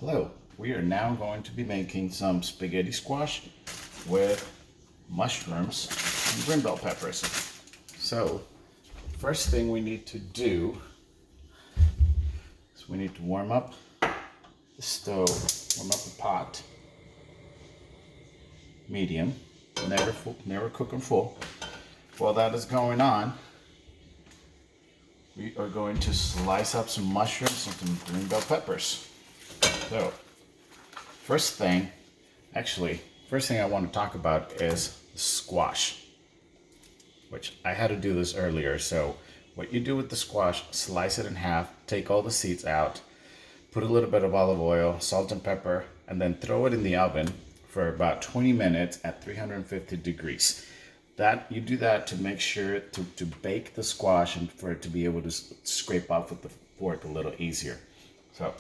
Hello, we are now going to be making some spaghetti squash with mushrooms and green bell peppers. So, first thing we need to do is we need to warm up the stove, warm up the pot, medium, never cook them full. While that is going on, we are going to slice up some mushrooms and some green bell peppers. So, first thing I want to talk about is squash, which I had to do this earlier. So, what you do with the squash, slice it in half, take all the seeds out, put a little bit of olive oil, salt and pepper, and then throw it in the oven for about 20 minutes at 350 degrees. You do that to make sure to bake the squash and for it to be able to scrape off with the fork a little easier. So,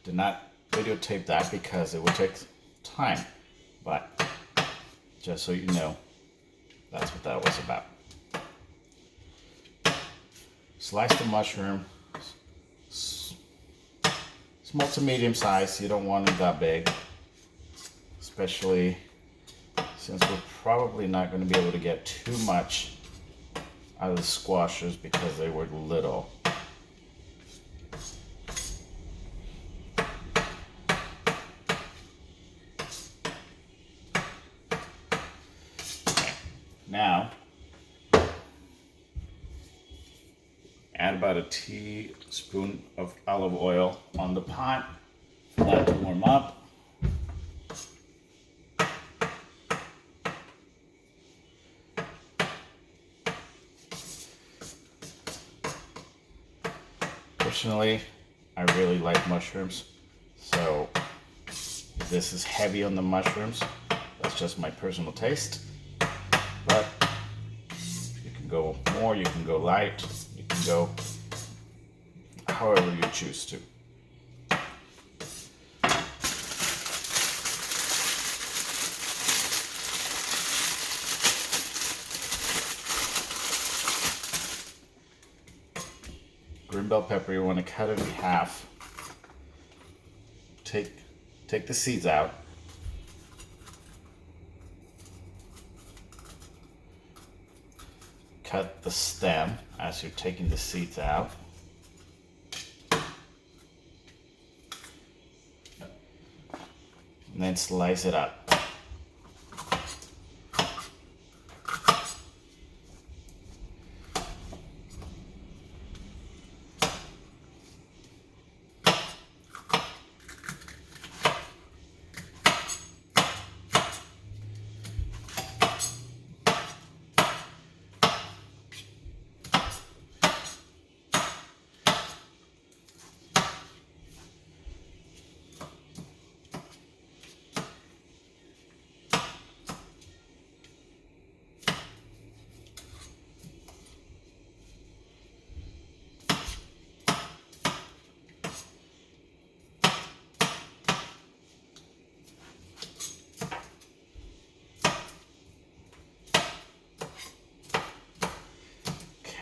did not videotape that because it would take time, but just so you know, that's what that was about. Slice the mushroom, small to medium size. You don't want it that big, especially since we're probably not going to be able to get too much out of the squashes because they were little. Now, add about a teaspoon of olive oil on the pot for that to warm up. Personally, I really like mushrooms, so this is heavy on the mushrooms. That's just my personal taste. But you can go more, you can go light, you can go however you choose to. Green bell pepper, you want to cut it in half. Take the seeds out. Cut the stem as you're taking the seeds out. And then slice it up.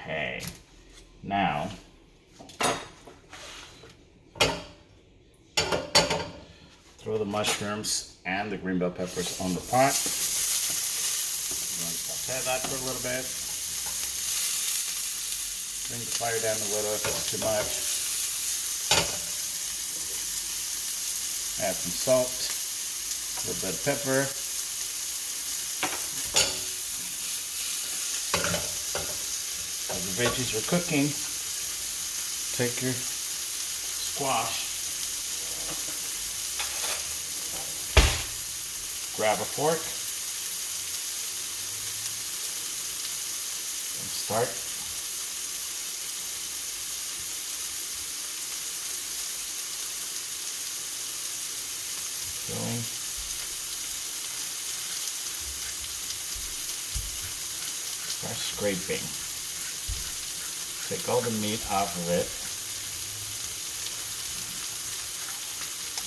Okay, now throw the mushrooms and the green bell peppers on the pot. I'm going to saute that for a little bit. Bring the fire down a little if it's too much. Add some salt, a little bit of pepper. As the veggies are cooking, take your squash, grab a fork, and start filling. Start scraping. Take all the meat off of it.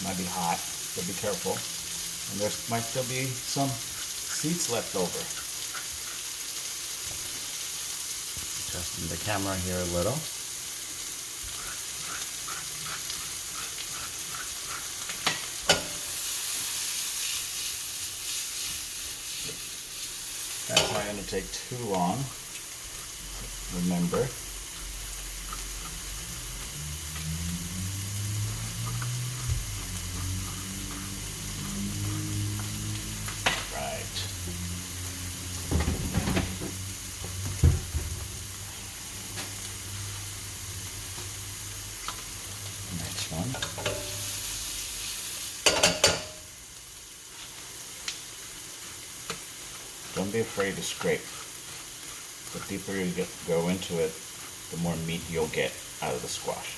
Might be hot, so be careful. And there might still be some seeds left over. Adjusting the camera here a little. going to take too long. Remember. Right. Next one. Don't be afraid to scrape. The deeper you go into it, the more meat you'll get out of the squash.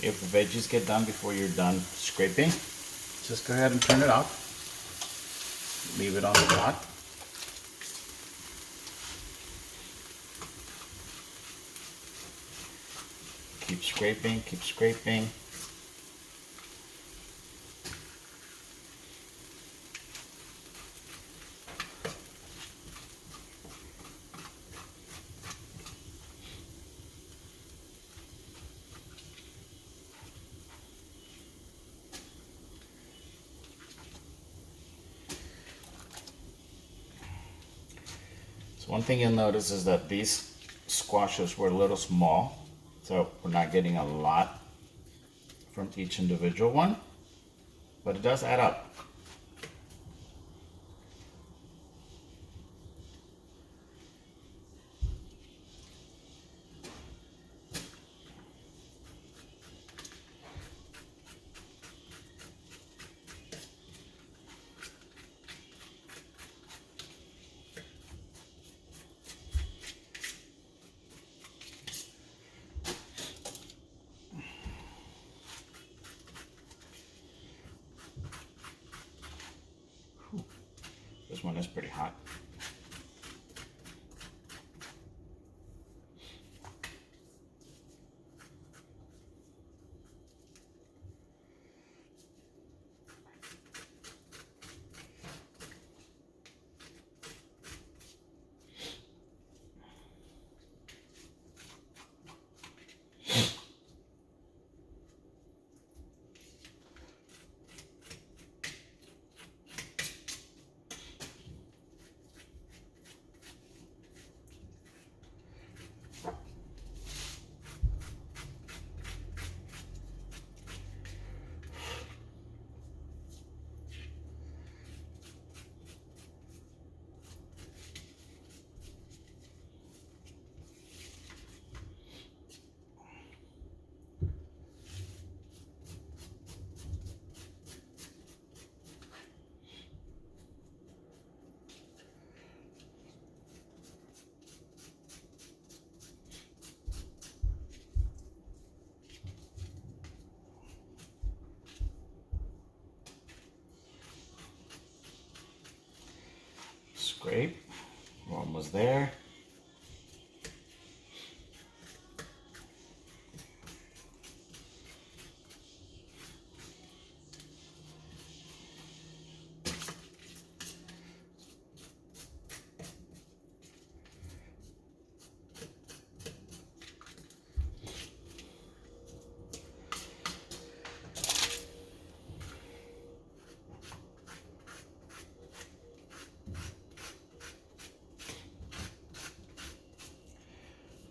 If the veggies get done before you're done scraping, just go ahead and turn it off. Leave it on the pot. Keep scraping, keep scraping. So one thing you'll notice is that these squashes were a little small. So we're not getting a lot from each individual one, but it does add up. This one is pretty hot. Scrape. We're almost there.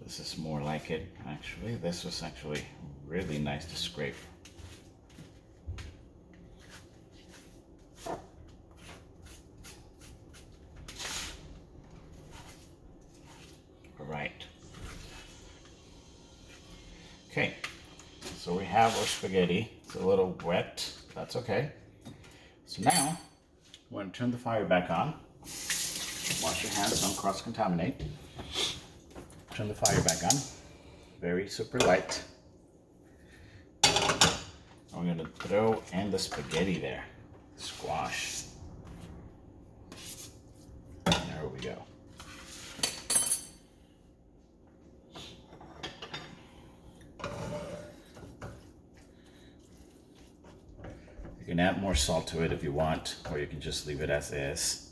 This is more like it, actually. This was actually really nice to scrape. All right. Okay, so we have our spaghetti. It's a little wet, that's okay. So now, we're going to turn the fire back on. Wash your hands, don't cross-contaminate. Turn the fire back on. Very super light. I'm going to throw in the spaghetti there. Squash. There we go. You can add more salt to it if you want, or you can just leave it as is.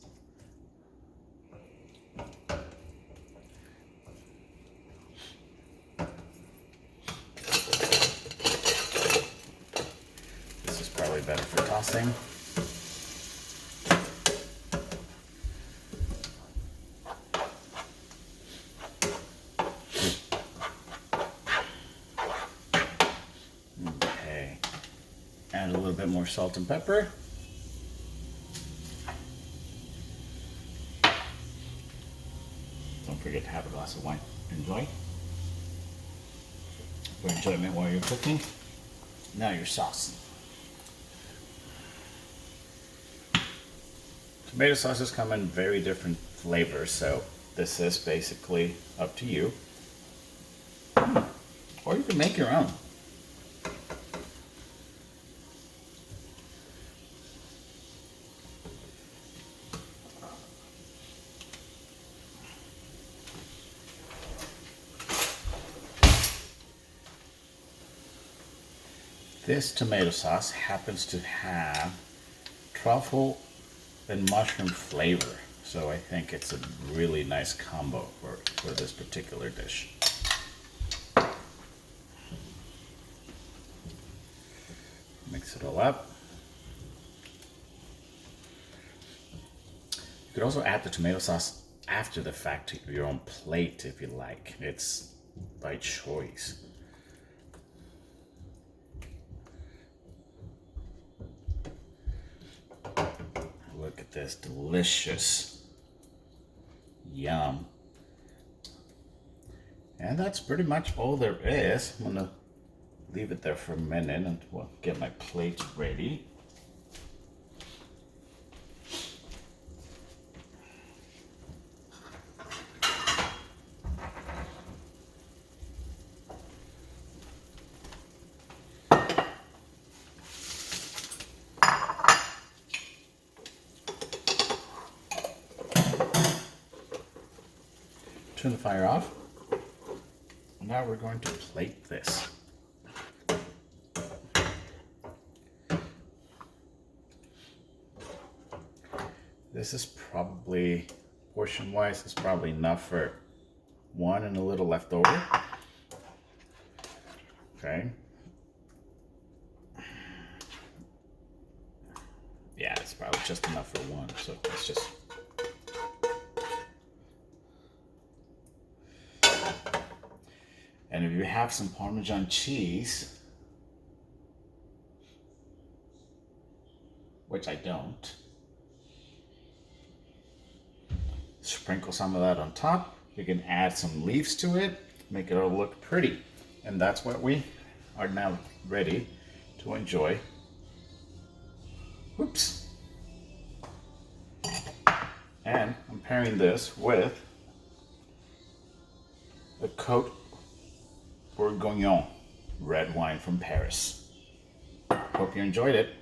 probably better for tossing. Okay, add a little bit more salt and pepper. Don't forget to have a glass of wine. Enjoy. For enjoyment while you're cooking. Now your sauce. Tomato sauces come in very different flavors, so this is basically up to you. Or you can make your own. This tomato sauce happens to have truffle and mushroom flavor, so I think it's a really nice combo for this particular dish. Mix it all up. You could also add the tomato sauce after the fact to your own plate if you like. It's by choice. Look at this, delicious. Yum. And that's pretty much all there is. I'm gonna leave it there for a minute and we'll get my plate ready. Turn the fire off. Now we're going to plate this. This is probably, portion-wise, is probably enough for one and a little left over. Okay. Yeah, it's probably just enough for one, so let's just... And if you have some Parmesan cheese, which I don't, sprinkle some of that on top. You can add some leaves to it, make it all look pretty. And that's what we are now ready to enjoy. Oops. And I'm pairing this with the Côte Bourguignon red wine from Paris. Hope you enjoyed it.